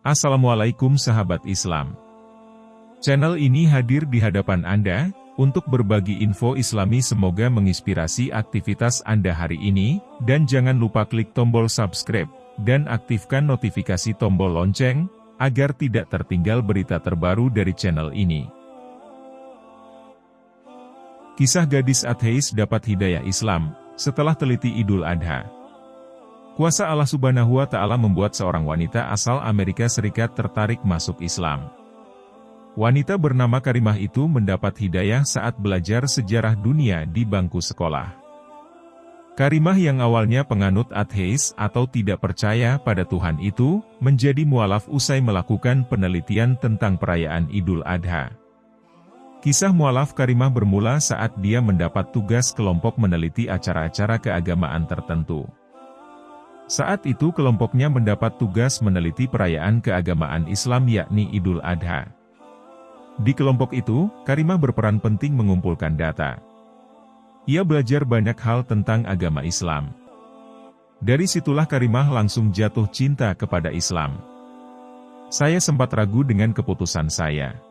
Assalamualaikum sahabat Islam. Channel ini hadir di hadapan Anda, untuk berbagi info Islami semoga menginspirasi aktivitas Anda hari ini, dan jangan lupa klik tombol subscribe, dan aktifkan notifikasi tombol lonceng, agar tidak tertinggal berita terbaru dari channel ini. Kisah gadis ateis dapat hidayah Islam, setelah teliti Idul Adha. Kuasa Allah Subhanahu wa Ta'ala membuat seorang wanita asal Amerika Serikat tertarik masuk Islam. Wanita bernama Karimah itu mendapat hidayah saat belajar sejarah dunia di bangku sekolah. Karimah yang awalnya penganut ateis atau tidak percaya pada Tuhan itu, menjadi mualaf usai melakukan penelitian tentang perayaan Idul Adha. Kisah mualaf Karimah bermula saat dia mendapat tugas kelompok meneliti acara-acara keagamaan tertentu. Saat itu kelompoknya mendapat tugas meneliti perayaan keagamaan Islam yakni Idul Adha. Di kelompok itu, Karimah berperan penting mengumpulkan data. Ia belajar banyak hal tentang agama Islam. Dari situlah Karimah langsung jatuh cinta kepada Islam. Saya sempat ragu dengan keputusan saya.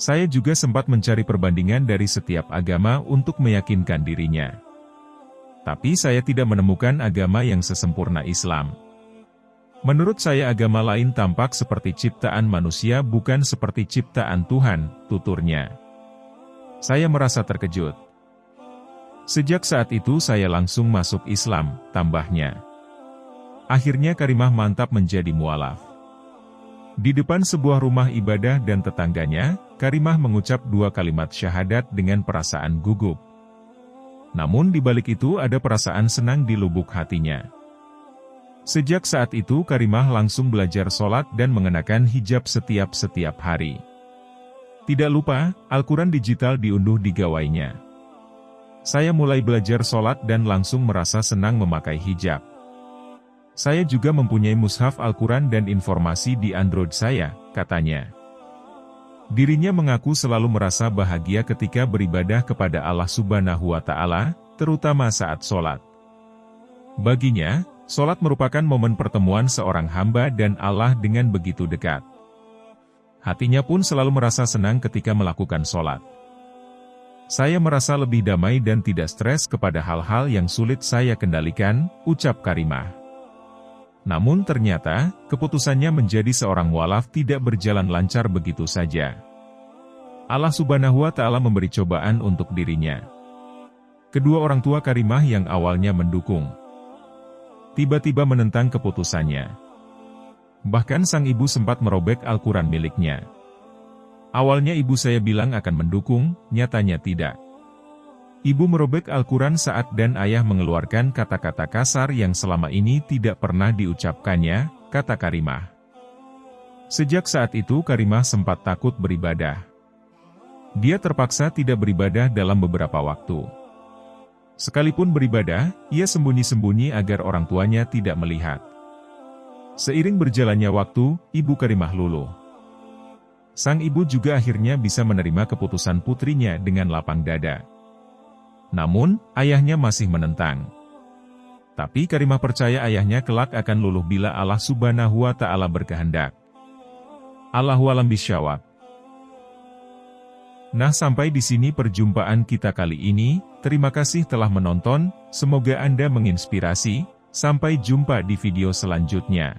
Saya juga sempat mencari perbandingan dari setiap agama untuk meyakinkan dirinya. Tapi saya tidak menemukan agama yang sesempurna Islam. Menurut saya agama lain tampak seperti ciptaan manusia bukan seperti ciptaan Tuhan, tuturnya. Saya merasa terkejut. Sejak saat itu saya langsung masuk Islam, tambahnya. Akhirnya Karimah mantap menjadi mualaf. Di depan sebuah rumah ibadah dan tetangganya, Karimah mengucap 2 kalimat syahadat dengan perasaan gugup. Namun di balik itu ada perasaan senang di lubuk hatinya. Sejak saat itu Karimah langsung belajar sholat dan mengenakan hijab setiap hari. Tidak lupa, Al-Quran digital diunduh di gawainya. Saya mulai belajar sholat dan langsung merasa senang memakai hijab. Saya juga mempunyai mushaf Al-Quran dan informasi di Android saya, katanya. Dirinya mengaku selalu merasa bahagia ketika beribadah kepada Allah Subhanahu wa Ta'ala, terutama saat sholat. Baginya, sholat merupakan momen pertemuan seorang hamba dan Allah dengan begitu dekat. Hatinya pun selalu merasa senang ketika melakukan sholat. Saya merasa lebih damai dan tidak stres kepada hal-hal yang sulit saya kendalikan, ucap Karimah. Namun ternyata, keputusannya menjadi seorang mualaf tidak berjalan lancar begitu saja. Allah Subhanahu wa Ta'ala memberi cobaan untuk dirinya. Kedua orang tua Karimah yang awalnya mendukung, tiba-tiba menentang keputusannya. Bahkan sang ibu sempat merobek Al-Quran miliknya. Awalnya ibu saya bilang akan mendukung, nyatanya tidak. Ibu merobek Al-Quran saat dan ayah mengeluarkan kata-kata kasar yang selama ini tidak pernah diucapkannya, kata Karimah. Sejak saat itu Karimah sempat takut beribadah. Dia terpaksa tidak beribadah dalam beberapa waktu. Sekalipun beribadah, ia sembunyi-sembunyi agar orang tuanya tidak melihat. Seiring berjalannya waktu, ibu Karimah luluh. Sang ibu juga akhirnya bisa menerima keputusan putrinya dengan lapang dada. Namun, ayahnya masih menentang. Tapi Karimah percaya ayahnya kelak akan luluh bila Allah Subhanahu wa Ta'ala berkehendak. Allahu a'lam bishawab. Nah, sampai di sini perjumpaan kita kali ini. Terima kasih telah menonton, semoga Anda menginspirasi. Sampai jumpa di video selanjutnya.